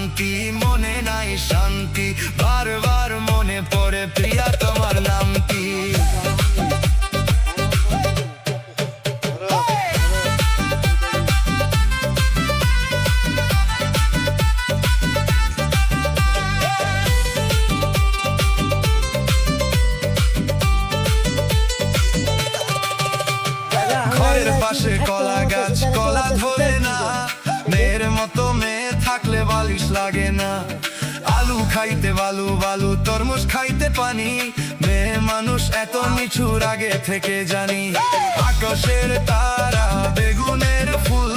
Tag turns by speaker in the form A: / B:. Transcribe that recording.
A: ক্লান্তি, মনে নাই শান্তি, বারবার মনে পড়ে প্রিয়া তোমার নাম কি। ঘরের পাশে কলা গাছ, কলা ধরে না, মেয়ের মতো মেয়ে থাকলে বালিশ লাগে না। আলু খাইতে বালু, বালু তরমুজ খাইতে পানি, মেয়ে মানুষ এত নিচুর আগে থেকে জানি। আকাশের তারা, বেগুনের ফুল,